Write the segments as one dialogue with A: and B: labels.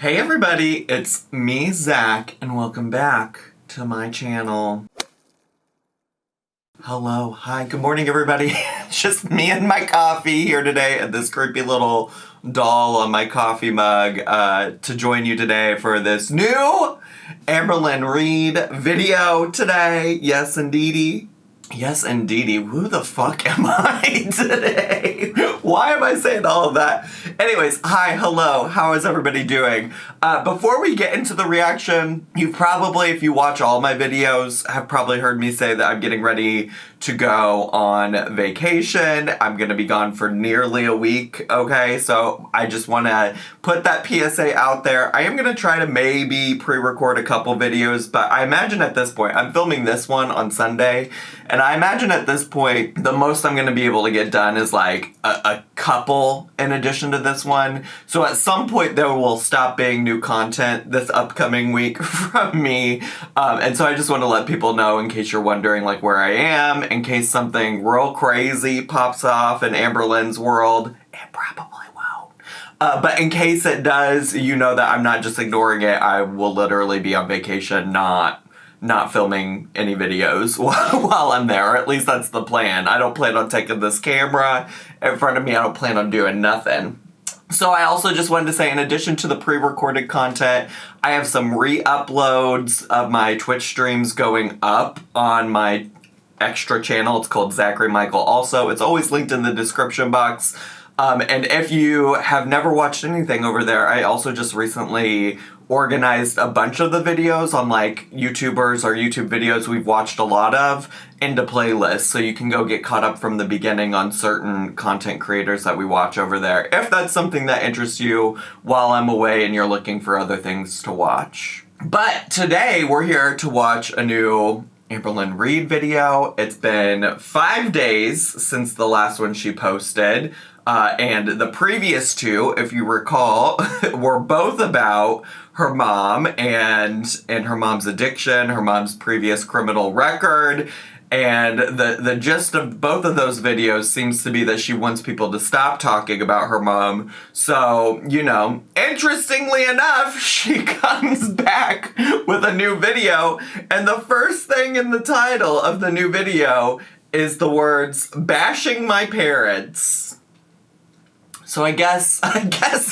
A: Hey everybody, it's me, Zach, and welcome back to my channel. Hello, hi, good morning everybody. It's just me and my coffee here today and this creepy little doll on my coffee mug to join you today for this new Amberlynn Reid video today. Yes, indeedy. Yes, indeedy. Who the fuck am I today? Why am I saying all of that? Anyways, hi, hello, how is everybody doing? Before we get into the reaction, you've probably, if you watch all my videos, have probably heard me say that I'm getting ready to go on vacation. I'm gonna be gone for nearly a week, okay? So I just wanna put that PSA out there. I am gonna try to maybe pre-record a couple videos, but I imagine at this point, I'm filming this one on Sunday, and I imagine at this point, the most I'm gonna be able to get done is like a couple in addition to this one. So at some point there will stop being new content this upcoming week from me. And so I just want to let people know in case you're wondering like where I am, in case something real crazy pops off in Amberlynn's world. It probably won't. But in case it does, you know that I'm not just ignoring it. I will literally be on vacation, not filming any videos while I'm there. Or at least that's the plan. I don't plan on taking this camera in front of me. I don't plan on doing nothing. So I also just wanted to say, in addition to the pre-recorded content, I have some re-uploads of my Twitch streams going up on my extra channel. It's called Zachary also. It's always linked in the description box. And if you have never watched anything over there, I also just recently organized a bunch of the videos on like YouTubers or YouTube videos we've watched a lot of into playlists, so you can go get caught up from the beginning on certain content creators that we watch over there, if that's something that interests you while I'm away and you're looking for other things to watch. But today we're here to watch a new Amberlynn Reid video. It's been 5 days since the last one she posted. And the previous two, if you recall, were both about her mom and her mom's addiction, her mom's previous criminal record. And the gist of both of those videos seems to be that she wants people to stop talking about her mom. So, you know, interestingly enough, she comes back with a new video. And the first thing in the title of the new video is the words, "bashing my parents." So I guess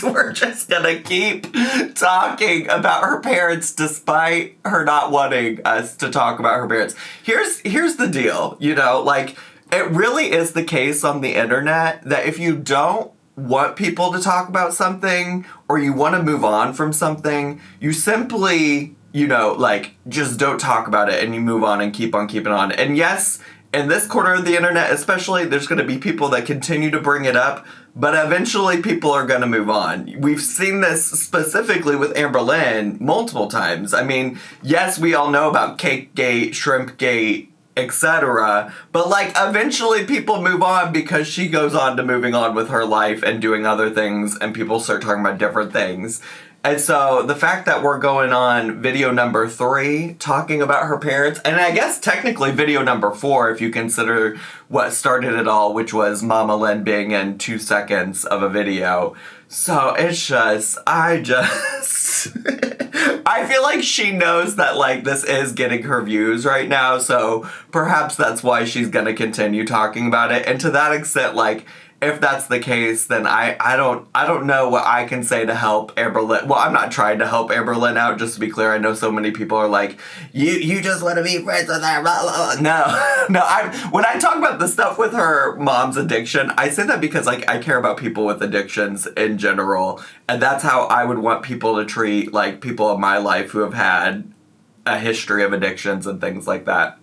A: we're just gonna keep talking about her parents despite her not wanting us to talk about her parents. Here's the deal, you know, like, it really is the case on the internet that if you don't want people to talk about something or you want to move on from something, you simply, you know, like, just don't talk about it and you move on and keep on keeping on. And yes, in this corner of the internet especially, there's going to be people that continue to bring it up, but eventually people are going to move on. We've seen this specifically with Amberlynn multiple times. I mean, yes, we all know about Cakegate, Shrimpgate, etc., but like eventually people move on because she goes on to moving on with her life and doing other things, and people start talking about different things. And so the fact that we're going on video number 3 talking about her parents, and I guess technically video number 4 if you consider what started it all, which was Mama Lynn being in 2 seconds of a video. So it's just, I feel like she knows that like this is getting her views right now, so perhaps that's why she's gonna continue talking about it. And to that extent, like, if that's the case, then I don't know what I can say to help Amberlynn. Well, I'm not trying to help Amberlynn out, just to be clear. I know so many people are like, you just want to be friends with her, blah, blah, blah. No, when I talk about the stuff with her mom's addiction, I say that because like I care about people with addictions in general, and that's how I would want people to treat like people in my life who have had a history of addictions and things like that.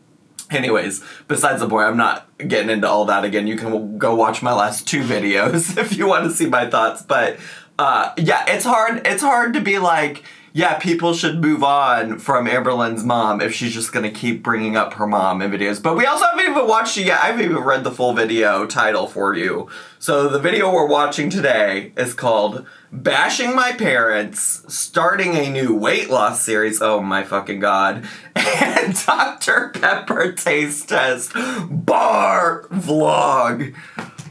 A: Anyways, besides the point, I'm not getting into all that again. You can go watch my last 2 videos if you want to see my thoughts. But yeah, it's hard to be like, yeah, people should move on from Amberlynn's mom if she's just going to keep bringing up her mom in videos. But we also haven't even watched it yet. I haven't even read the full video title for you. So the video we're watching today is called Bashing My Parents, Starting a New Weight Loss Series. Oh my fucking god. And Dr. Pepper Taste Test Bar Vlog.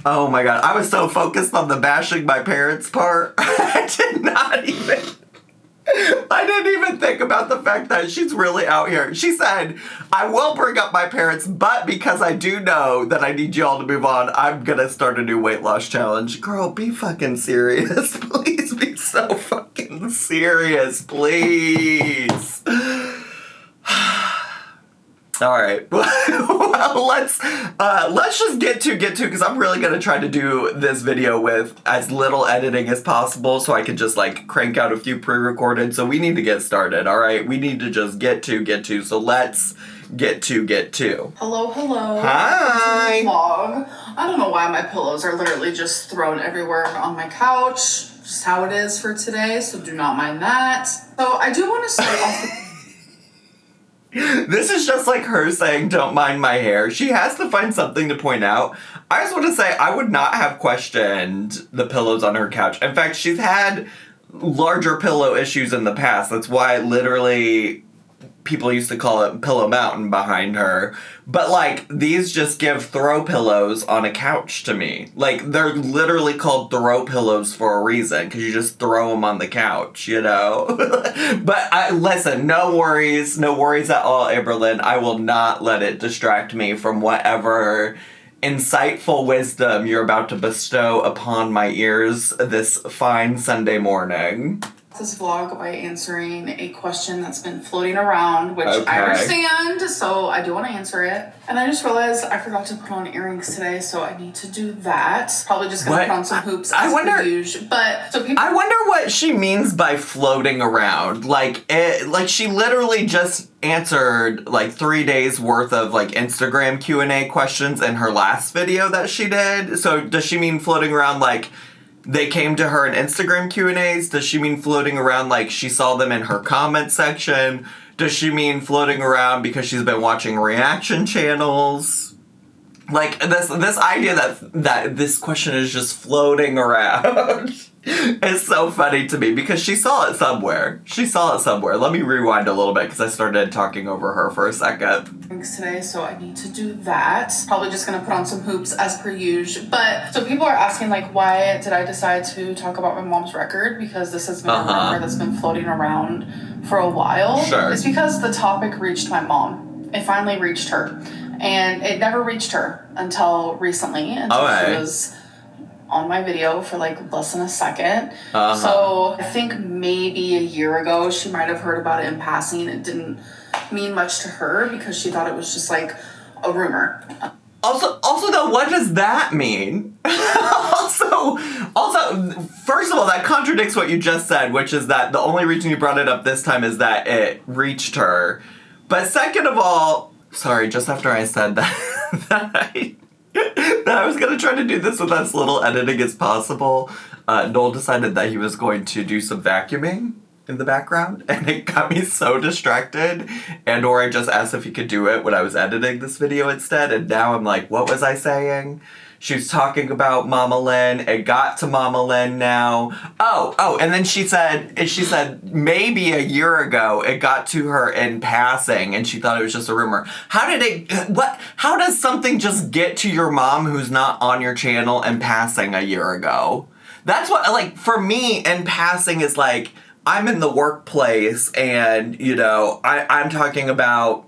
A: Oh my god. I was so focused on the bashing my parents part. I did not even think about the fact that she's really out here. She said, I will bring up my parents, but because I do know that I need y'all to move on, I'm gonna start a new weight loss challenge. Girl, be fucking serious. Please be so fucking serious, please. All right. Well, let's just get to because I'm really gonna try to do this video with as little editing as possible, so I can just like crank out a few pre-recorded. So we need to get started. All right. We need to just get to. So let's get to.
B: Hello.
A: Hi.
B: Vlog. I don't know why my pillows are literally just thrown everywhere on my couch. Just how it is for today. So do not mind that. So I do want to start off.
A: This is just like her saying, don't mind my hair. She has to find something to point out. I just want to say, I would not have questioned the pillows on her couch. In fact, she's had larger pillow issues in the past. That's why literally people used to call it Pillow Mountain behind her. But like, these just give throw pillows on a couch to me. Like, they're literally called throw pillows for a reason, because you just throw them on the couch, you know? But listen, no worries at all, Amberlynn. I will not let it distract me from whatever insightful wisdom you're about to bestow upon my ears this fine Sunday morning.
B: This vlog by answering a question that's been floating around, which
A: Okay.
B: I understand, so I do want to answer it. And I just realized I forgot to put on earrings today, so I need to do that. Probably just gonna put on some hoops as per usual. But so people,
A: I wonder what she means by floating around. Like she literally just answered like 3 days worth of like Instagram Q&A questions in her last video that she did. So does she mean floating around like they came to her in Instagram Q&As? Does she mean floating around like she saw them in her comment section? Does she mean floating around because she's been watching reaction channels? Like, this idea that this question is just floating around is so funny to me because she saw it somewhere. Let me rewind a little bit because I started talking over her for a second.
B: Thanks today, so I need to do that. Probably just gonna put on some hoops as per usual. But so people are asking like, why did I decide to talk about my mom's record? Because this has been a rumor that's been floating around for a while.
A: Sure.
B: It's because the topic reached my mom. It finally reached her. And it never reached her until recently, until she was on my video for like less than a second. So I think maybe a year ago she might have heard about it in passing. It didn't mean much to her because she thought it was just like a rumor.
A: Also though, what does that mean? also, first of all, that contradicts what you just said, which is that the only reason you brought it up this time is that it reached her. But second of all, sorry, just after I said that I was going to try to do this with as little editing as possible, Noel decided that he was going to do some vacuuming in the background, and it got me so distracted, or I just asked if he could do it when I was editing this video instead, and now I'm like, what was I saying? She was talking about Mama Lynn. It got to Mama Lynn now. Oh, and then she said maybe a year ago it got to her in passing and she thought it was just a rumor. How does something just get to your mom who's not on your channel in passing a year ago? That's what, like, for me, in passing is like, I'm in the workplace and, you know, I'm talking about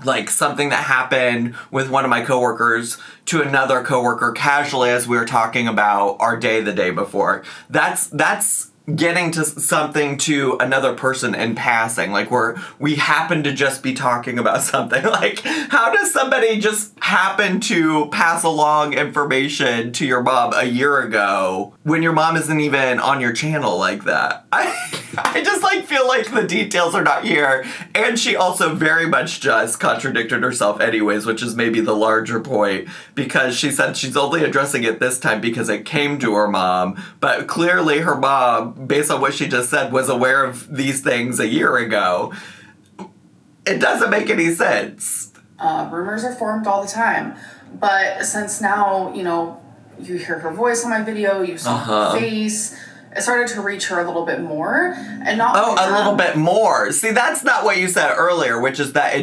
A: like something that happened with one of my coworkers to another coworker casually as we were talking about our day the day before. That's getting to something to another person in passing. Like we happen to just be talking about something. Like, how does somebody just happen to pass along information to your mom a year ago when your mom isn't even on your channel like that? I just like feel like the details are not here. And she also very much just contradicted herself anyways, which is maybe the larger point, because she said she's only addressing it this time because it came to her mom, but clearly her mom, based on what she just said, was aware of these things a year ago. It doesn't make any sense.
B: Rumors are formed all the time, but since now, you know, you hear her voice on my video, you saw her face, it started to reach her a little bit more, and not
A: a little bit more. See, that's not what you said earlier, which is that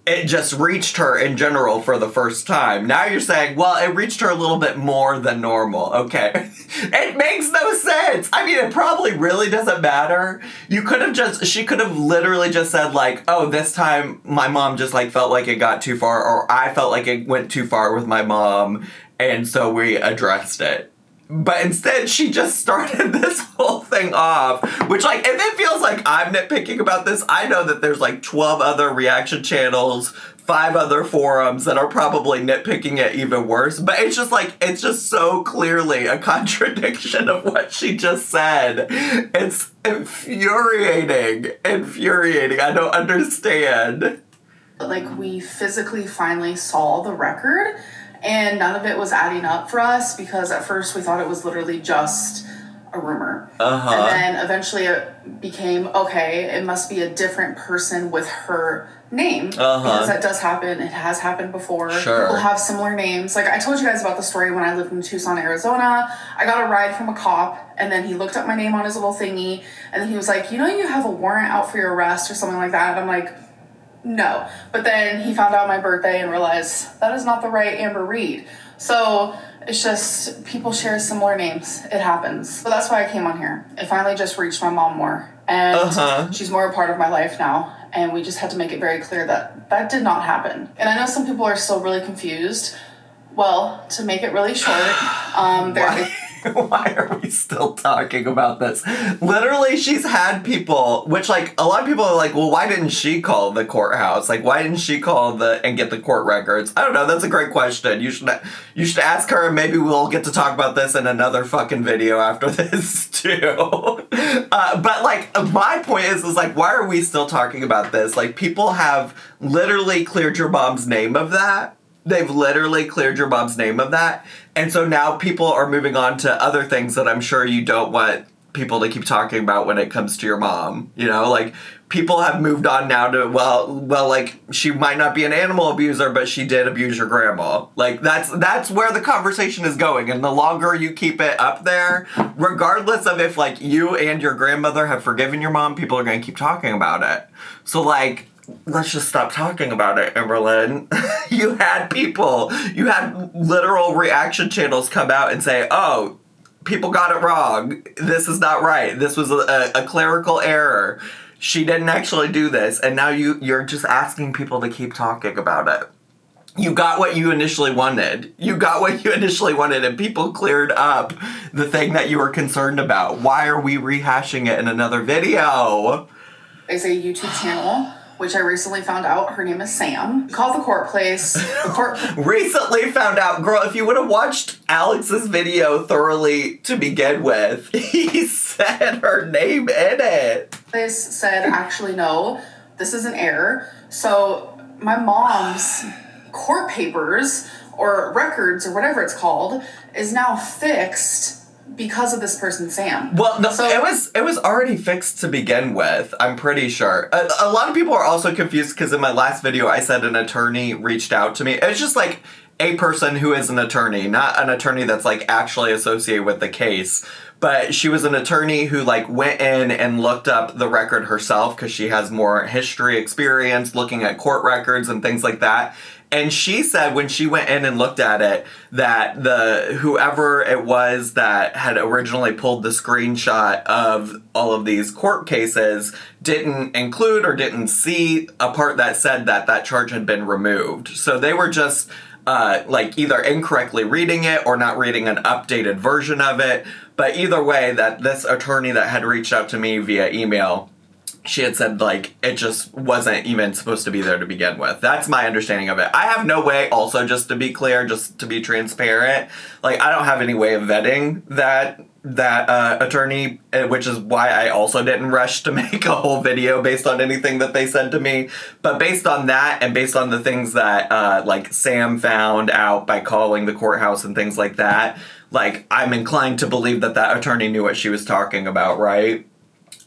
A: it just reached her in general for the first time. Now you're saying, well, it reached her a little bit more than normal. Okay. It makes no sense. I mean, it probably really doesn't matter. She could have literally just said like, oh, this time my mom just like felt like it got too far, or I felt like it went too far with my mom, and so we addressed it. But instead, she just started this whole thing off, which, like, if it feels like I'm nitpicking about this, I know that there's, like, 12 other reaction channels, 5 other forums that are probably nitpicking it even worse. But it's just, like, it's just so clearly a contradiction of what she just said. It's infuriating. I don't understand.
B: Like, we physically finally saw the record, and none of it was adding up for us because at first we thought it was literally just a rumor. And then eventually it became, okay, it must be a different person with her name. Because that does happen. It has happened before.
A: Sure.
B: People have similar names. Like, I told you guys about the story when I lived in Tucson, Arizona. I got a ride from a cop, and then he looked up my name on his little thingy, and then he was like, you know, you have a warrant out for your arrest or something like that. And I'm like, no. But then he found out my birthday and realized that is not the right Amber Reed. So it's just people share similar names. It happens. So that's why I came on here. It finally just reached my mom more. And she's more a part of my life now. And we just had to make it very clear that that did not happen. And I know some people are still really confused. Well, to make it really short,
A: Why are we still talking about this? Literally, she's had people, which, like, a lot of people are like, well, why didn't she call the courthouse? Like, why didn't she call and get the court records? I don't know. That's a great question. You should ask her, and maybe we'll get to talk about this in another fucking video after this, too. But, like, my point is, like, why are we still talking about this? Like, people have literally cleared your mom's name of that. They've literally cleared your mom's name of that. And so now people are moving on to other things that I'm sure you don't want people to keep talking about when it comes to your mom. You know, like, people have moved on now to, well, like, she might not be an animal abuser, but she did abuse your grandma. Like, that's where the conversation is going. And the longer you keep it up there, regardless of if, like, you and your grandmother have forgiven your mom, people are going to keep talking about it. So, like, let's just stop talking about it, Amberlynn. You had literal reaction channels come out and say, oh, people got it wrong. This is not right. This was a clerical error. She didn't actually do this. And now you're just asking people to keep talking about it. You got what you initially wanted. And people cleared up the thing that you were concerned about. Why are we rehashing it in another video?
B: There's a YouTube channel, which I recently found out her name is Sam. Called the court place.
A: Recently found out. Girl, if you would have watched Alex's video thoroughly to begin with, he said her name in it.
B: This said, actually, no, this is an error. So my mom's court papers or records or whatever it's called is now fixed because of this person, Sam.
A: Well, no, so, it was already fixed to begin with, I'm pretty sure. A lot of people are also confused because in my last video I said an attorney reached out to me. It's just like a person who is an attorney, not an attorney that's like actually associated with the case. But she was an attorney who like went in and looked up the record herself because she has more history experience looking at court records and things like that. And she said when she went in and looked at it that whoever it was that had originally pulled the screenshot of all of these court cases didn't include or didn't see a part that said that charge had been removed. So they were just like either incorrectly reading it or not reading an updated version of it. But either way, that this attorney that had reached out to me via email, she had said, like, it just wasn't even supposed to be there to begin with. That's my understanding of it. I have no way, also, just to be clear, just to be transparent, like, I don't have any way of vetting that attorney, which is why I also didn't rush to make a whole video based on anything that they said to me. But based on that, and based on the things that, like, Sam found out by calling the courthouse and things like that, like, I'm inclined to believe that attorney knew what she was talking about, right?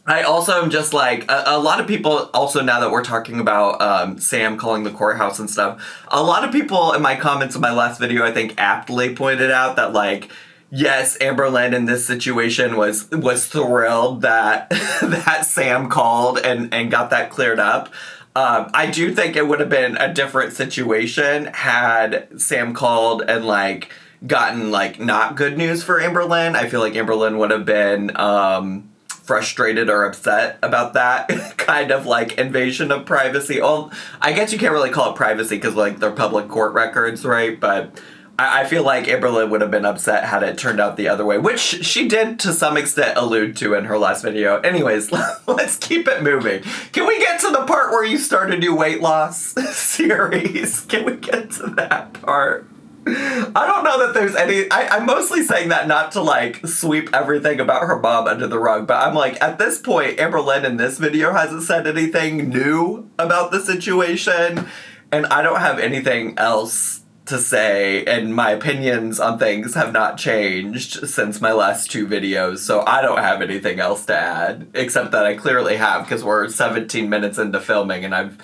A: I also am just like, a lot of people, also now that we're talking about Sam calling the courthouse and stuff, a lot of people in my comments in my last video, I think, aptly pointed out that, like, yes, Amberlynn in this situation was thrilled that that Sam called and got that cleared up. I do think it would have been a different situation had Sam called and, like, gotten, like, not good news for Amberlynn. I feel like Amberlynn would have been frustrated or upset about that kind of, like, invasion of privacy. Well, I guess you can't really call it privacy because, like, they're public court records, right? But I feel like Amberlynn would have been upset had it turned out the other way, which she did to some extent allude to in her last video. Anyways, let's keep it moving. Can we get to the part where you start a new weight loss series? Can we get to that part? I don't know that there's any... I'm mostly saying that not to, like, sweep everything about her mom under the rug, but I'm like, at this point, Amberlynn in this video hasn't said anything new about the situation, and I don't have anything else to say, and my opinions on things have not changed since my last two videos, so I don't have anything else to add, except that I clearly have, because we're 17 minutes into filming, and I've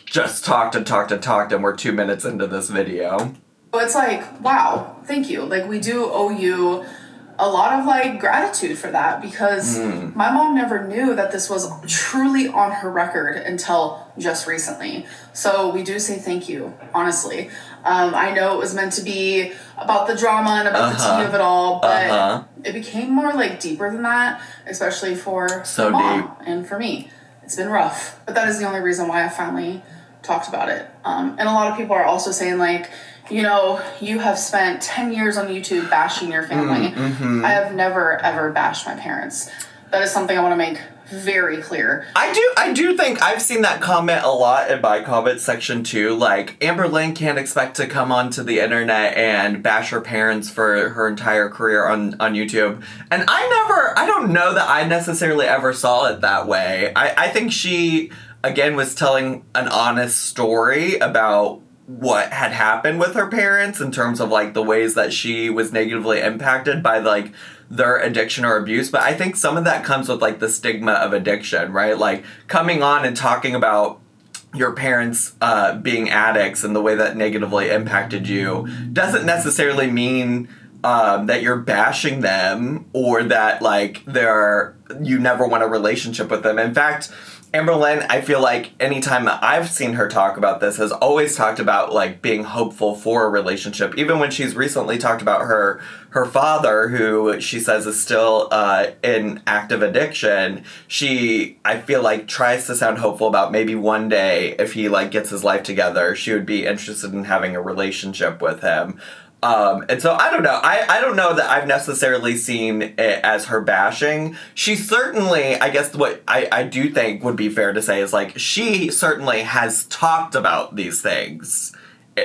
A: just talked, and we're 2 minutes into this video.
B: It's like, wow, thank you. Like, we do owe you a lot of, like, gratitude for that, because my mom never knew that this was truly on her record until just recently. So we do say thank you, honestly. I know it was meant to be about the drama and about the tea of it all, but it became more, like, deeper than that, especially for my mom and for me. It's been rough, but that is the only reason why I finally talked about it. And a lot of people are also saying, like, you know, you have spent 10 years on YouTube bashing your family. I have never, ever bashed my parents. That is something I want to make very clear.
A: I do think I've seen that comment a lot in my comment section too. Like, Amberlynn can't expect to come onto the internet and bash her parents for her entire career on YouTube. And I don't know that I necessarily ever saw it that way. I think she, again, was telling an honest story about what had happened with her parents in terms of, like, the ways that she was negatively impacted by, like, their addiction or abuse. But I think some of that comes with, like, the stigma of addiction, right? Like, coming on and talking about your parents being addicts and the way that negatively impacted you doesn't necessarily mean that you're bashing them or that, like, you never want a relationship with them. In fact, Amberlynn, I feel like anytime that I've seen her talk about this, has always talked about, like, being hopeful for a relationship. Even when she's recently talked about her father, who she says is still in active addiction, she, I feel like, tries to sound hopeful about maybe one day, if he, like, gets his life together, she would be interested in having a relationship with him. And so I don't know. I don't know that I've necessarily seen it as her bashing. She certainly, I guess what I do think would be fair to say is, like, she certainly has talked about these things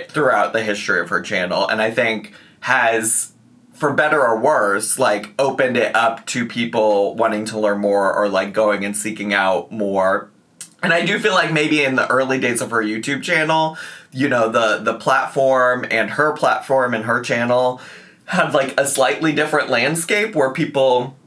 A: throughout the history of her channel, and I think has, for better or worse, like, opened it up to people wanting to learn more or, like, going and seeking out more. And I do feel like maybe in the early days of her YouTube channel, you know, the platform and her channel had, like, a slightly different landscape where people,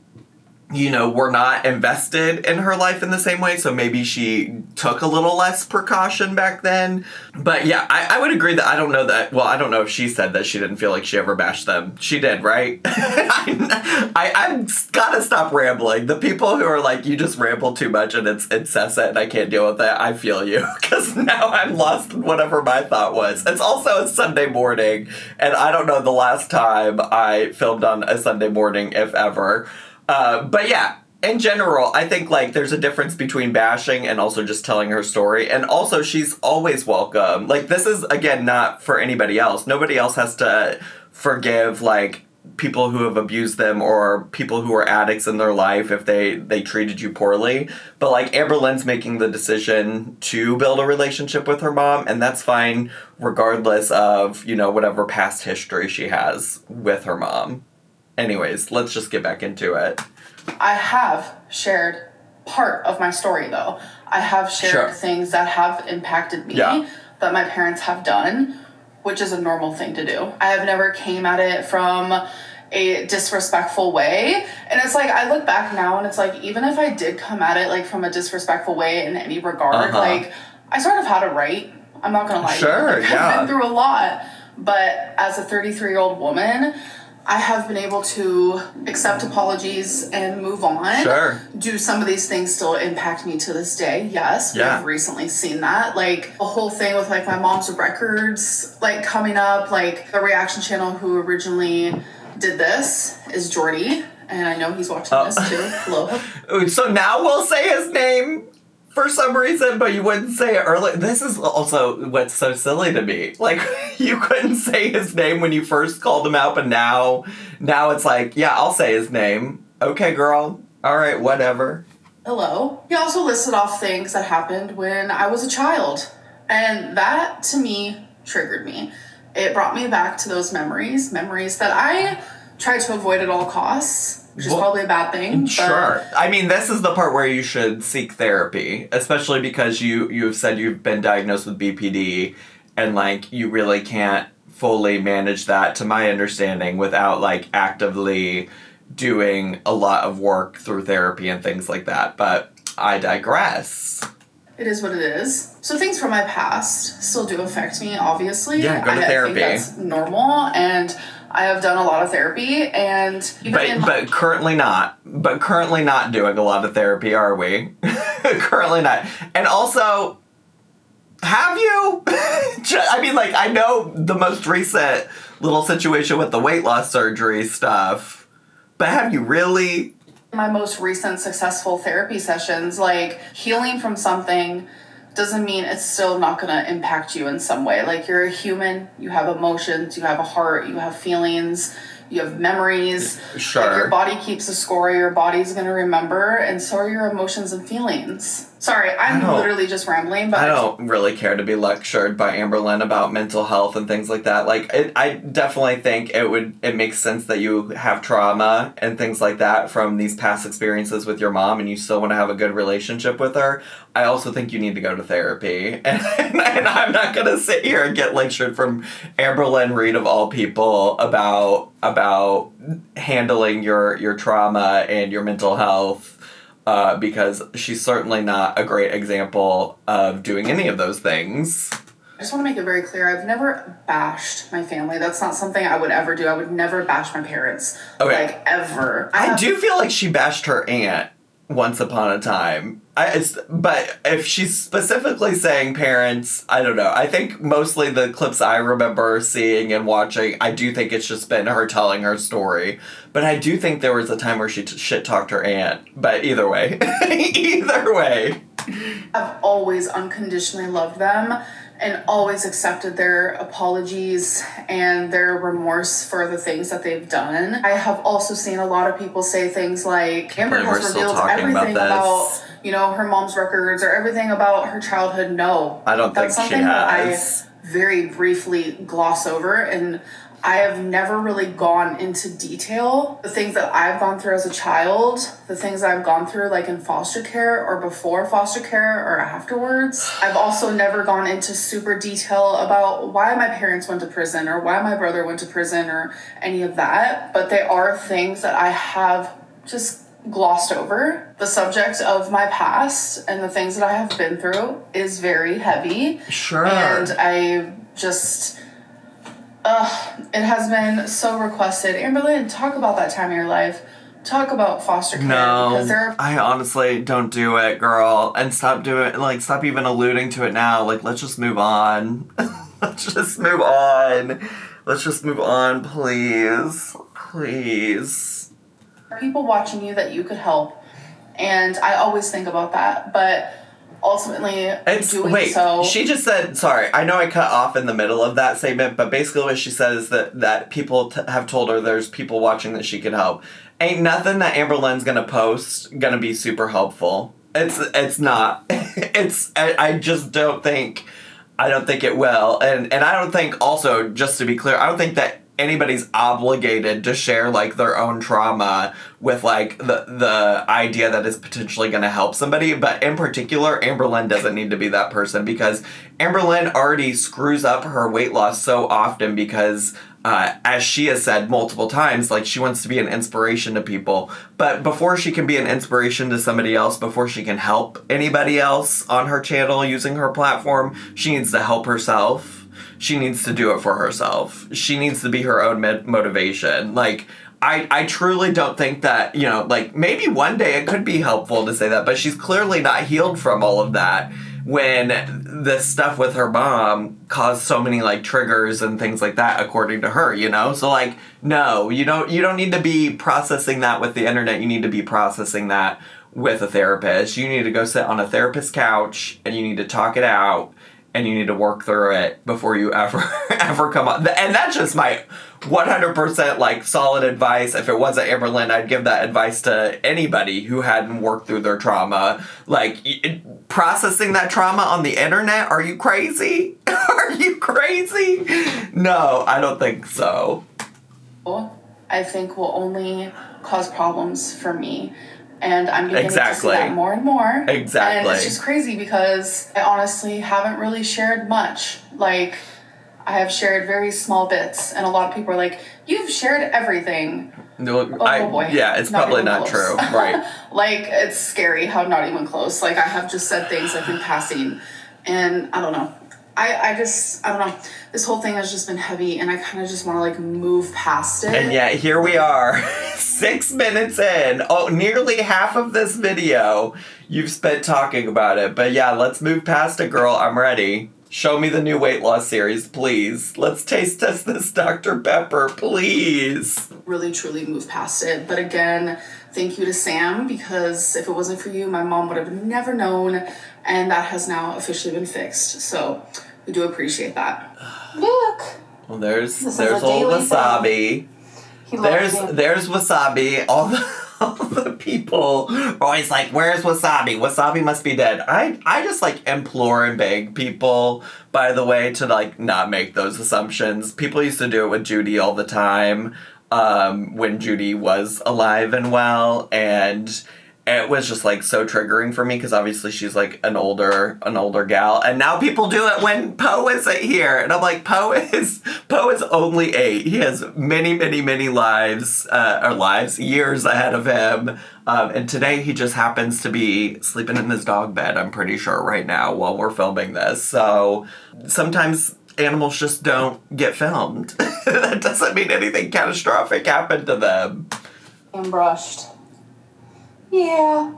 A: you know, were not invested in her life in the same way. So maybe she took a little less precaution back then. But yeah, I would agree that I don't know if she said that she didn't feel like she ever bashed them. She did, right? I've got to stop rambling. The people who are like, you just ramble too much and it's incessant and I can't deal with that, I feel you. Because now I'm lost in whatever my thought was. It's also a Sunday morning, and I don't know the last time I filmed on a Sunday morning, if ever. But yeah, in general, I think, like, there's a difference between bashing and also just telling her story. And also, she's always welcome. Like, this is, again, not for anybody else. Nobody else has to forgive, like, people who have abused them or people who are addicts in their life if they treated you poorly. But, like, Amberlynn's making the decision to build a relationship with her mom, and that's fine regardless of, you know, whatever past history she has with her mom. Anyways, let's just get back into it.
B: I have shared part of my story, though. I have shared things that have impacted me that my parents have done, which is a normal thing to do. I have never came at it from a disrespectful way. And it's like, I look back now and it's like, even if I did come at it, like, from a disrespectful way in any regard, like, I sort of had it right. I'm not going to lie to you. Like, I've been through a lot. But as a 33-year-old woman, I have been able to accept apologies and move on.
A: Sure.
B: Do some of these things still impact me to this day? Yes.
A: Yeah.
B: We've recently seen that. Like, the whole thing with, like, my mom's records, like, coming up. Like, the reaction channel who originally did this is Jordy. And I know he's watching this, too. Hello.
A: So now we'll say his name for some reason, but you wouldn't say it earlier. This is also what's so silly to me. Like, you couldn't say his name when you first called him out, but now it's like, yeah, I'll say his name. Okay, girl. All right, whatever.
B: Hello. He also listed off things that happened when I was a child. And that, to me, triggered me. It brought me back to those memories that I tried to avoid at all costs. Which is probably a bad thing.
A: Sure. I mean, this is the part where you should seek therapy, especially because you've said you've been diagnosed with BPD, and, like, you really can't fully manage that, to my understanding, without, like, actively doing a lot of work through therapy and things like that. But I digress.
B: It is what it is. So things from my past still do affect me, obviously.
A: Yeah, go to therapy.
B: I think that's normal, and I have done a lot of therapy, and
A: but currently not. But currently not doing a lot of therapy, are we? Currently not. And also, have you? I mean, like, I know the most recent little situation with the weight loss surgery stuff, but have you really?
B: My most recent successful therapy sessions, like, healing from something doesn't mean it's still not going to impact you in some way. Like, you're a human, you have emotions, you have a heart, you have feelings, you have memories.
A: Sure.
B: Like, your body keeps a score, your body's going to remember, and so are your emotions and feelings. Sorry, I'm literally just rambling, but
A: I don't really care to be lectured by Amberlynn about mental health and things like that. Like, I definitely think it makes sense that you have trauma and things like that from these past experiences with your mom, and you still want to have a good relationship with her. I also think you need to go to therapy. And I'm not going to sit here and get lectured from Amberlynn Reed, of all people, about handling your trauma and your mental health. Because she's certainly not a great example of doing any of those things.
B: I just want to make it very clear, I've never bashed my family. That's not something I would ever do. I would never bash my parents. Okay. Like, ever.
A: I do feel like she bashed her aunt once upon a time. But if she's specifically saying parents, I don't know. I think mostly the clips I remember seeing and watching, I do think it's just been her telling her story. But I do think there was a time where she shit-talked her aunt. But either way. Either way.
B: I've always unconditionally loved them and always accepted their apologies and their remorse for the things that they've done. I have also seen a lot of people say things like, Amber has revealed everything about you know, her mom's records or everything about her childhood. No.
A: I don't think she has.
B: That's something that I very briefly gloss over, and I have never really gone into detail. The things that I've gone through as a child, the things I've gone through like in foster care or before foster care or afterwards. I've also never gone into super detail about why my parents went to prison or why my brother went to prison or any of that. But they are things that I have just glossed over. The subject of my past and the things that I have been through is very heavy.
A: Sure.
B: And I just... it has been so requested. Amberlynn, talk about that time of your life. Talk about foster care.
A: No, I honestly don't do it, girl. And stop even alluding to it now. Like, let's just move on. Let's just move on, please. Please.
B: People watching you that you could help. And I always think about that. But ultimately,
A: she just said, sorry, I know I cut off in the middle of that statement, but basically what she said is that people have told her there's people watching that she could help. Ain't nothing that Amberlynn's gonna post gonna be super helpful. It's not. I just don't think it will. And I don't think, also, just to be clear, I don't think that anybody's obligated to share, like, their own trauma with, like, the idea that it's potentially going to help somebody. But in particular, Amberlynn doesn't need to be that person, because Amberlynn already screws up her weight loss so often because, as she has said multiple times, like, she wants to be an inspiration to people. But before she can be an inspiration to somebody else, before she can help anybody else on her channel using her platform, she needs to help herself. she needs to do it for herself. She needs to be her own motivation. Like, I truly don't think that, you know, like, maybe one day it could be helpful to say that, but she's clearly not healed from all of that when the stuff with her mom caused so many, like, triggers and things like that, according to her, you know? So, like, no, you don't need to be processing that with the internet. You need to be processing that with a therapist. You need to go sit on a therapist's couch, and you need to talk it out, and you need to work through it before you ever come on. And that's just my 100% like solid advice. If it wasn't Amberlynn, I'd give that advice to anybody who hadn't worked through their trauma. Like, processing that trauma on the internet? Are you crazy? Are you crazy? No, I don't think so.
B: I think will only cause problems for me. And I'm beginning to see that more and more.
A: Exactly.
B: And it's just crazy because I honestly haven't really shared much. Like, I have shared very small bits, and a lot of people are like, "You've shared everything."
A: No,
B: boy.
A: Yeah, it's probably not true. Right.
B: Like, it's scary how not even close. Like, I have just said things like in passing, and I don't know. I don't know. This whole thing has just been heavy, and I kind of just want to, like, move past it.
A: And yet, here we are, 6 minutes in. Oh, nearly half of this video you've spent talking about it. But yeah, let's move past it, girl. I'm ready. Show me the new weight loss series, please. Let's taste test this Dr. Pepper, please.
B: Really, truly move past it. But again, thank you to Sam, because if it wasn't for you, my mom would have never known, and that has now officially been fixed. So we do appreciate that. Look.
A: Well, there's old Wasabi. There's Wasabi. All the people are always like, "Where's Wasabi? Wasabi must be dead." I just like implore and beg people, by the way, to like not make those assumptions. People used to do it with Judy all the time, when Judy was alive and well, and it was just like so triggering for me because obviously she's like an older gal, and now people do it when Poe isn't here, and I'm like, Poe is only 8. He has many years ahead of him, and today he just happens to be sleeping in his dog bed, I'm pretty sure, right now while we're filming this. So sometimes animals just don't get filmed. That doesn't mean anything catastrophic happened to them.
B: And brushed. Yeah.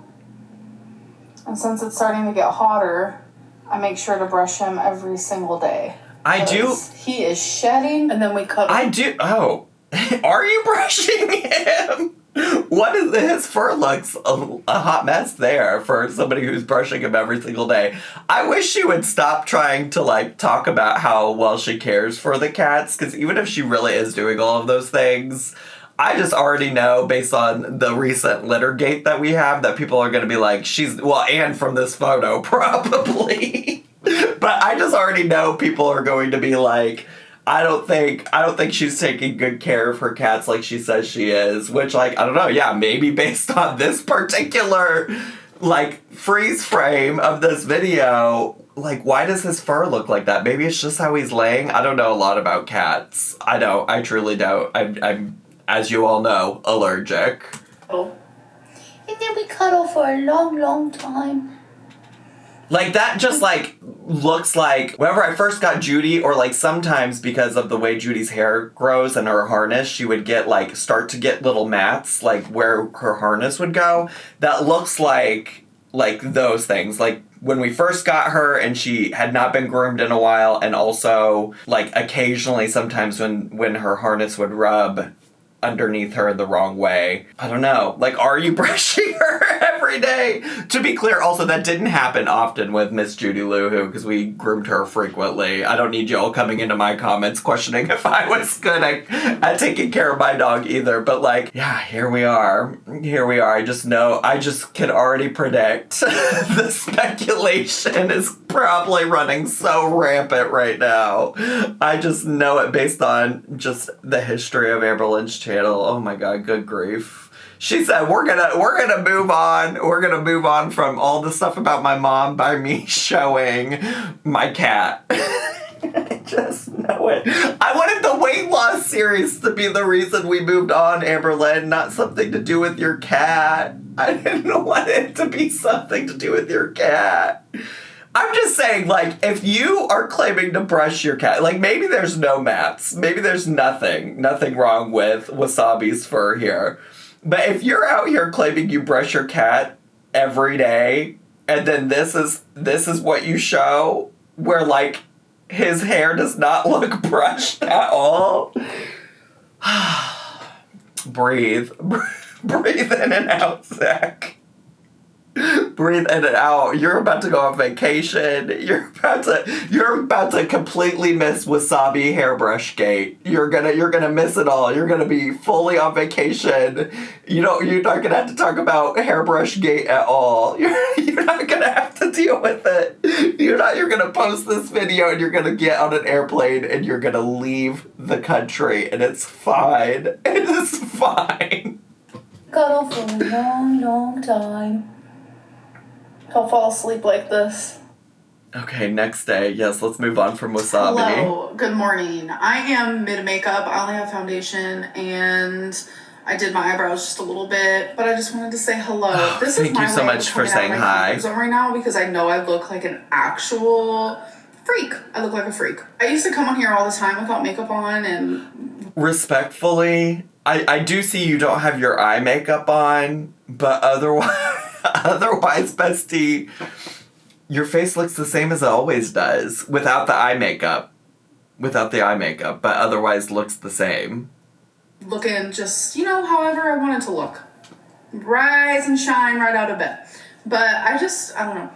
B: And since it's starting to get hotter, I make sure to brush him every single day.
A: I do.
B: He is shedding, and then we cut him.
A: I do. Oh. Are you brushing him? What is his fur looks a hot mess there for somebody who's brushing him every single day. I wish she would stop trying to like talk about how well she cares for the cats, because even if she really is doing all of those things, I just already know, based on the recent Littergate that we have, that people are going to be like, and from this photo, probably. But I just already know people are going to be like, I don't think she's taking good care of her cats like she says she is. Which, like, I don't know, yeah, maybe based on this particular, like, freeze frame of this video, like, why does his fur look like that? Maybe it's just how he's laying. I don't know a lot about cats. I truly don't. I'm as you all know, allergic.
B: Oh. And then we cuddle for a long, long time.
A: Like, that just, like, looks like whenever I first got Judy, or, like, sometimes because of the way Judy's hair grows and her harness, she would get, like, start to get little mats, like, where her harness would go. That looks like those things. Like, when we first got her and she had not been groomed in a while, and also, like, occasionally sometimes when her harness would rub underneath her the wrong way. I don't know. Like, are you brushing her every day? To be clear, also, that didn't happen often with Miss Judy Lou Who, because we groomed her frequently. I don't need you all coming into my comments questioning if I was good at taking care of my dog either. But, like, yeah, here we are. I just can already predict the speculation is probably running so rampant right now. I just know it based on just the history of Amberlynn'S channel. Oh my god, good grief. She said we're gonna move on. We're gonna move on from all the stuff about my mom by me showing my cat. I just know it. I wanted the weight loss series to be the reason we moved on, Amberlynn, not something to do with your cat. I didn't want it to be something to do with your cat. I'm just saying, like, if you are claiming to brush your cat, like, maybe there's no mats. Maybe there's nothing wrong with Wasabi's fur here. But if you're out here claiming you brush your cat every day, and then this is what you show, where, like, his hair does not look brushed at all. Breathe. Breathe in and out, Zach. Breathe in and out. You're about to go on vacation. You're about to completely miss Wasabi hairbrush gate. You're gonna miss it all. You're gonna be fully on vacation. You're not gonna have to talk about hairbrush gate at all. You're not gonna have to deal with it. You're gonna post this video and you're gonna get on an airplane and you're gonna leave the country and it's fine. It is fine.
B: Cuddle for a long, long time. He'll fall asleep like this.
A: Okay, next day. Yes, let's move on from Wasabi.
B: Hello, good morning. I am mid-makeup. I only have foundation, and I did my eyebrows just a little bit, but I just wanted to say hello.
A: Thank you so much for saying hi.
B: Right now, because I know I look like an actual freak. I look like a freak. I used to come on here all the time without makeup on, and...
A: Respectfully, I do see you don't have your eye makeup on, but otherwise, bestie, your face looks the same as it always does, without the eye makeup. But otherwise looks the same.
B: Looking just, however I wanted to look. Rise and shine right out of bed. But I don't know.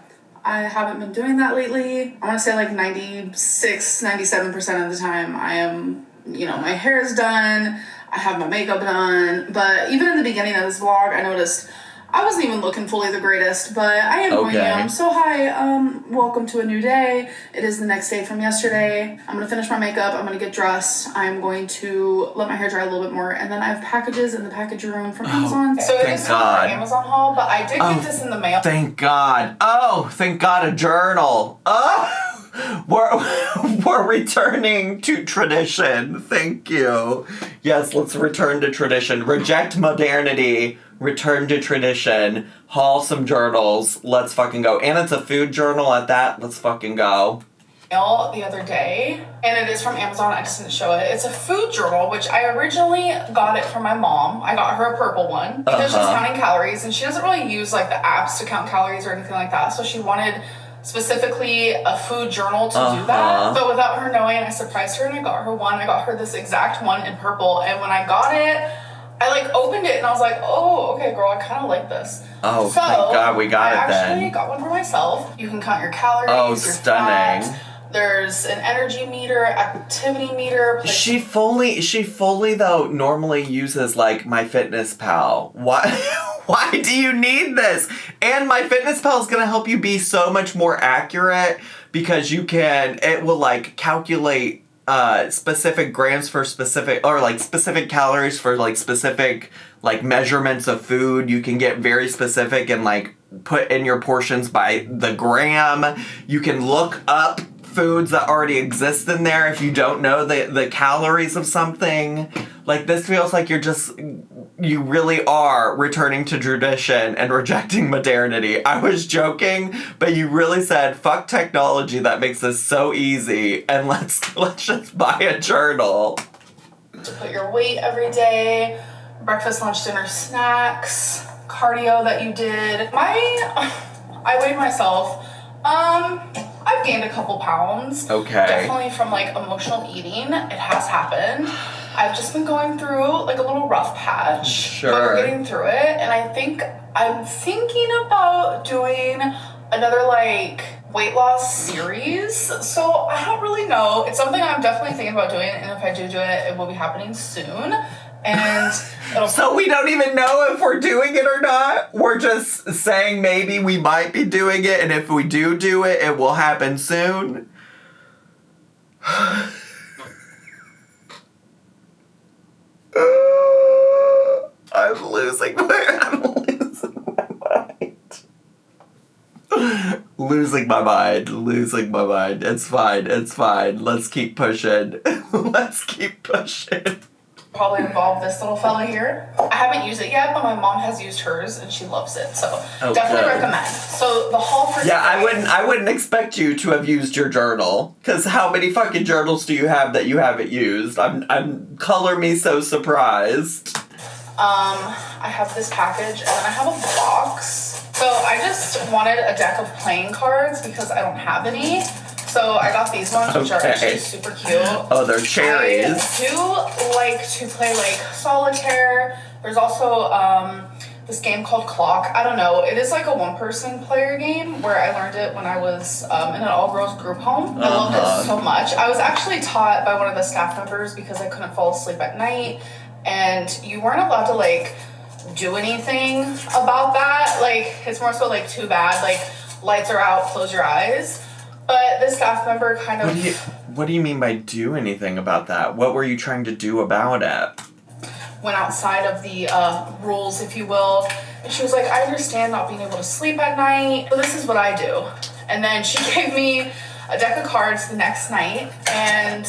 B: I haven't been doing that lately. I want to say like 96, 97% of the time I am, my hair is done. I have my makeup done. But even in the beginning of this vlog, I noticed I wasn't even looking fully the greatest, but I am going to. So hi, welcome to a new day. It is the next day from yesterday. I'm going to finish my makeup. I'm going to get dressed. I'm going to let my hair dry a little bit more. And then I have packages in the package room from Amazon. So it is not an Amazon haul, but I did get this in the mail.
A: Thank God. Oh, thank God, a journal. Oh, we're returning to tradition. Thank you. Yes, let's return to tradition. Reject modernity. Return to tradition, haul some journals, let's fucking go. And it's a food journal at that, let's fucking go.
B: The other day, and it is from Amazon, I just didn't show it. It's a food journal, which I originally got it from my mom. I got her a purple one, because she's counting calories, and she doesn't really use like the apps to count calories or anything like that, so she wanted specifically a food journal to do that. But without her knowing, I surprised her and I got her one. I got her this exact one in purple, and when I got it, I opened it and I was like, oh, okay, girl, I kind of like this.
A: Oh, so, thank God we got it then. I
B: actually got one for myself. You can count your calories, your
A: stunning.
B: fat. There's an energy meter, activity meter.
A: She fully though normally uses like MyFitnessPal. Why do you need this? And MyFitnessPal is gonna help you be so much more accurate because it will like calculate specific grams for specific, or like specific calories for like specific like measurements of food. You can get very specific and like put in your portions by the gram. You can look up foods that already exist in there if you don't know the calories of something. Like, this feels like you really are returning to tradition and rejecting modernity. I was joking, but you really said, fuck technology that makes this so easy, and let's just buy a journal.
B: To put your weight every day, breakfast, lunch, dinner, snacks, cardio that you did. I weighed myself. I've gained a couple pounds.
A: Okay.
B: Definitely from like emotional eating. It has happened. I've just been going through like a little rough patch.
A: Sure.
B: But we're getting through it. And I'm thinking about doing another like weight loss series. So I don't really know. It's something I'm definitely thinking about doing. And if I do it, it will be happening soon. And
A: so we don't even know if we're doing it or not. We're just saying maybe we might be doing it, and if we do it, it will happen soon. I'm losing my mind. Losing my mind. It's fine. Let's keep pushing.
B: Probably involve this little fella here. I haven't used it yet, but my mom has used hers and she loves it. So definitely recommend. So the haul for
A: today, I wouldn't expect you to have used your journal, because how many fucking journals do you have that you haven't used? I'm color me so surprised.
B: I have this package and then I have a box. So I just wanted a deck of playing cards because I don't have any. So I got these ones, which are actually super cute.
A: Oh, they're cherries.
B: I do like to play like solitaire. There's also this game called Clock. I don't know. It is like a one-person player game where I learned it when I was in an all-girls group home. I loved it so much. I was actually taught by one of the staff members because I couldn't fall asleep at night, and you weren't allowed to like do anything about that. Like, it's more so like, too bad. Like, lights are out, close your eyes. But the staff member kind of...
A: What do you mean by do anything about that? What were you trying to do about it?
B: Went outside of the rules, if you will. And she was like, I understand not being able to sleep at night, but this is what I do. And then she gave me a deck of cards the next night, and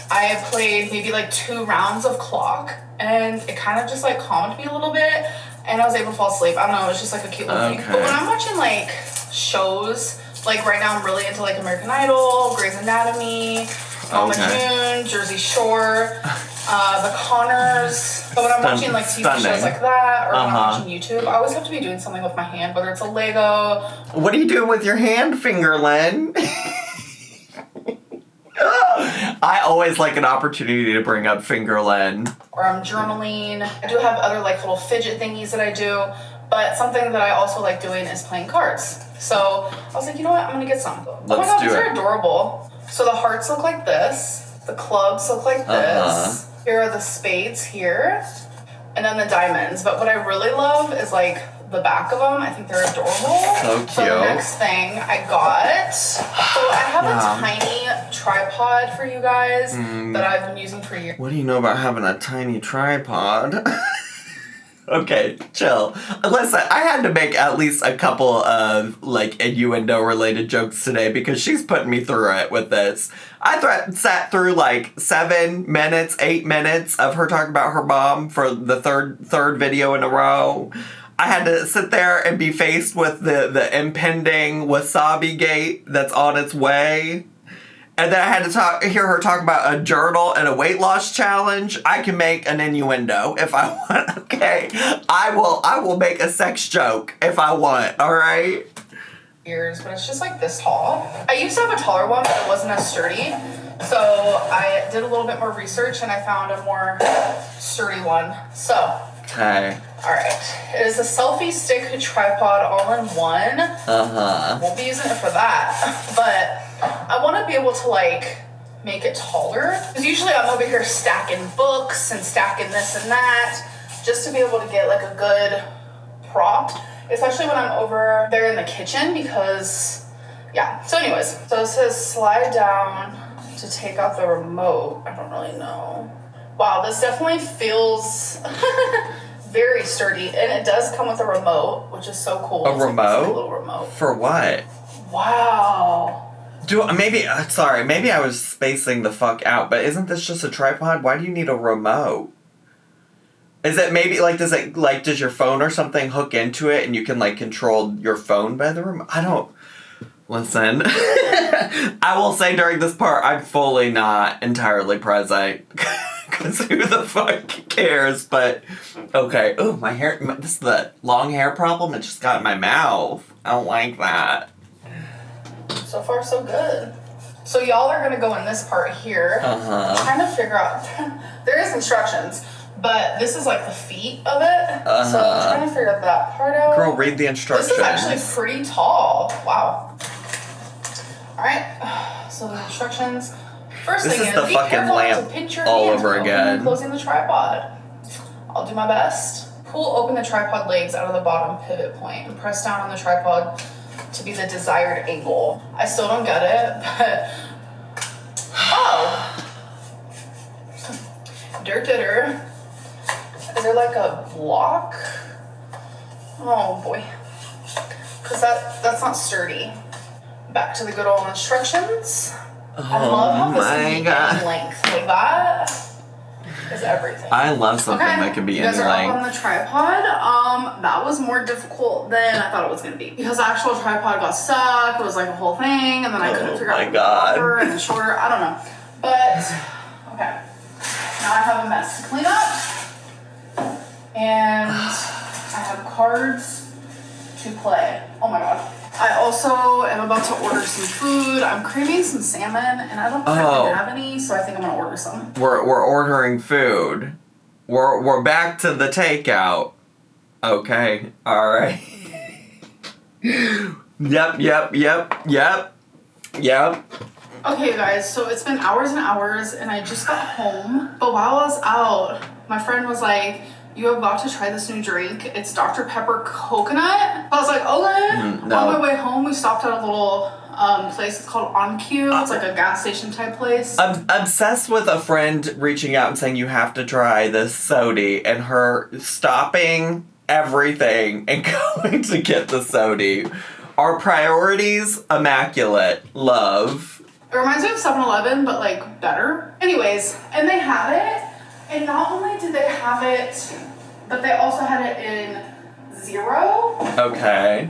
B: I played maybe like 2 rounds of Clock, and it kind of just like calmed me a little bit, and I was able to fall asleep. I don't know, it was just like a cute little thing. But when I'm watching like shows... Like, right now I'm really into, like, American Idol, Grey's Anatomy, Mama June, Jersey Shore, The Connors. But when I'm watching, like, TV shows like that, or when I'm watching YouTube, I always have to be doing something with my hand, whether it's a Lego.
A: What are you doing with your hand, Fingerlyn? I always like an opportunity to bring up Fingerlyn.
B: Or I'm journaling. I do have other, like, little fidget thingies that I do. But something that I also like doing is playing cards. So I was like, you know what? I'm going to get some. Oh my God, these are adorable. So the hearts look like this. The clubs look like this. Here are the spades here. And then the diamonds. But what I really love is like the back of them. I think they're adorable.
A: So cute.
B: So the next thing I got. So I have a tiny tripod for you guys that I've been using for years.
A: What do you know about having a tiny tripod? Okay, chill. Listen, I had to make at least a couple of, like, innuendo-related jokes today because she's putting me through it with this. I sat through, like, 8 minutes of her talking about her mom for the third video in a row. I had to sit there and be faced with the impending Wasabi gate that's on its way. And then I had to hear her talk about a journal and a weight loss challenge. I can make an innuendo if I want, okay? I will make a sex joke if I want, all right?
B: But it's just like this tall. I used to have a taller one, but it wasn't as sturdy. So I did a little bit more research and I found a more sturdy one. So.
A: Okay.
B: All right. It is a selfie stick tripod all-in-one. Won't be using it for that, but I want to be able to like make it taller. Because usually I'm over here stacking books and stacking this and that, just to be able to get like a good prop, especially when I'm over there in the kitchen because, yeah. So anyways, so it says slide down to take out the remote. I don't really know. Wow, this definitely feels very sturdy, and it does come with a remote, which is so cool.
A: A remote?
B: Like a little remote.
A: For what?
B: Wow.
A: Maybe I was spacing the fuck out, but isn't this just a tripod? Why do you need a remote? Is it maybe, like, does your phone or something hook into it and you can, like, control your phone by the remote? I don't... Listen, I will say during this part, I'm fully not entirely present. Because who the fuck cares? But, okay. Ooh, my hair, this is the long hair problem. It just got in my mouth. I don't like that.
B: So far, so good. So y'all are going to go in this part here. I'm trying to figure out, there is instructions, but this is like the feet of it. So I'm trying to figure that part out.
A: Girl, read the instructions.
B: This is actually pretty tall. Wow. Alright, so the instructions. First
A: this
B: thing
A: is the
B: be
A: fucking
B: careful
A: lamp
B: to pinch your
A: all
B: hands
A: over
B: when opening
A: again.
B: and closing the tripod. I'll do my best. Pull open the tripod legs out of the bottom pivot point and press down on the tripod to be the desired angle. I still don't get it, but... Oh! Dirt. Is there like a block? Oh boy. Because that's not sturdy. Back to the good old instructions. I love how this can be any length like that. is everything.
A: I love something that can be any length. You guys are up on the tripod. That was more difficult than I thought it was going to be. Because the actual tripod got stuck. It was like a whole thing. And then I couldn't figure out the longer and the shorter. I don't know. But, okay. Now I have a mess to clean up. And I have cards to play. Oh my god. I also am about to order some food. I'm craving some salmon, and I don't have any, so I think I'm gonna order some. We're ordering food. We're back to the takeout. Okay. All right. Yep. Okay, guys. So it's been hours and hours, and I just got home. But while I was out, my friend was like, "You have got to try this new drink. It's Dr. Pepper Coconut." I was like, okay. No. On my way home, we stopped at a little place. It's called On Q. It's like a gas station type place. I'm obsessed with a friend reaching out and saying, you have to try this soda, and her stopping everything and going to get the soda. Our priorities, immaculate. Love. It reminds me of 7-Eleven, but like better. Anyways, and they had it. And not only did they have it, but they also had it in 0. Okay.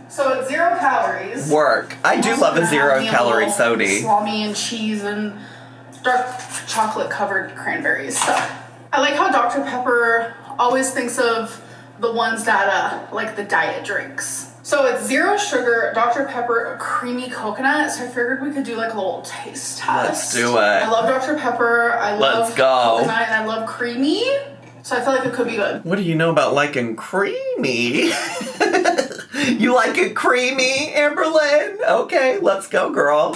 A: So it's 0 calories. Work. I do love a 0 calorie soda. Salami and cheese and dark chocolate covered cranberries. So I like how Dr. Pepper always thinks of the ones that like the diet drinks. So it's 0 sugar, Dr. Pepper, creamy coconut. So I figured we could do like a little taste test. Let's do it. I love Dr. Pepper. I love coconut, and I love creamy. So I feel like it could be good. What do you know about liking creamy? You like it creamy, Amberlynn? Okay, let's go, girl.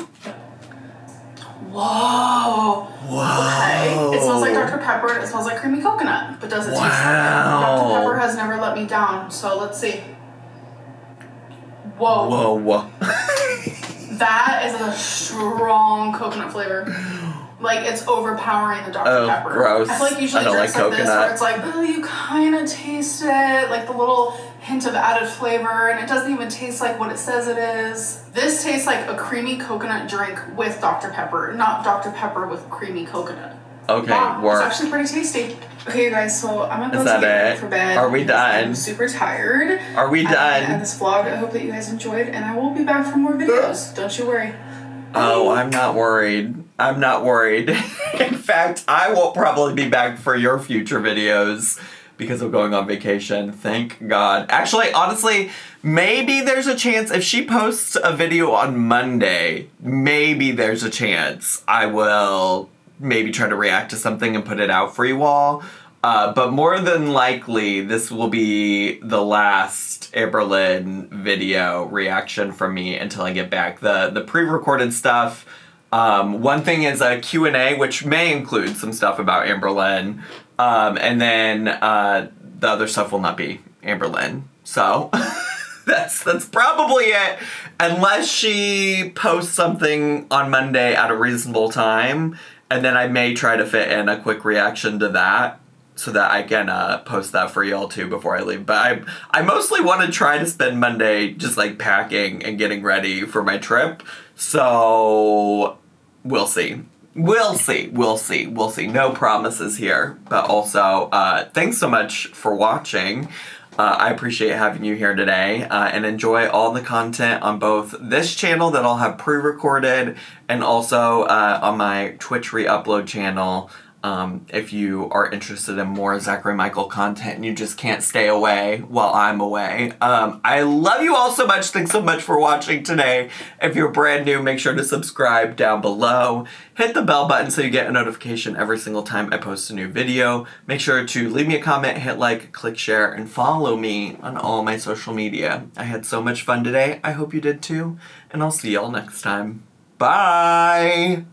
A: Whoa. Okay. It smells like Dr. Pepper and it smells like creamy coconut, but doesn't taste like it. Dr. Pepper has never let me down. So let's see. Whoa. That is a strong coconut flavor. Like, it's overpowering the Dr. Pepper. Gross. I feel like usually drinks like this where it's like, oh, you kind of taste it. Like, the little hint of added flavor, and it doesn't even taste like what it says it is. This tastes like a creamy coconut drink with Dr. Pepper, not Dr. Pepper with creamy coconut. Okay, wow, it's actually pretty tasty. Okay, you guys, so I'm about to get ready for bed. Are we done? I'm super tired. Are we done? And this vlog, I hope that you guys enjoyed, and I will be back for more videos. Don't you worry. Oh, I'm not worried. In fact, I will probably be back for your future videos because I'm going on vacation. Thank God. Actually, honestly, maybe there's a chance if she posts a video on Monday, maybe there's a chance I will maybe try to react to something and put it out for you all. But more than likely, this will be the last Amberlynn video reaction from me until I get back. The pre-recorded stuff, one thing is a Q&A, which may include some stuff about Amberlynn, and then the other stuff will not be Amberlynn. So that's probably it, unless she posts something on Monday at a reasonable time, and then I may try to fit in a quick reaction to that, so that I can post that for y'all too before I leave. But I mostly want to try to spend Monday just like packing and getting ready for my trip. So we'll see. We'll see. No promises here. But also, thanks so much for watching. I appreciate having you here today, and enjoy all the content on both this channel that I'll have pre-recorded and also on my Twitch re-upload channel. If you are interested in more Zachary Michael content and you just can't stay away while I'm away. I love you all so much. Thanks so much for watching today. If you're brand new, make sure to subscribe down below. Hit the bell button so you get a notification every single time I post a new video. Make sure to leave me a comment, hit like, click share, and follow me on all my social media. I had so much fun today. I hope you did too. And I'll see y'all next time. Bye!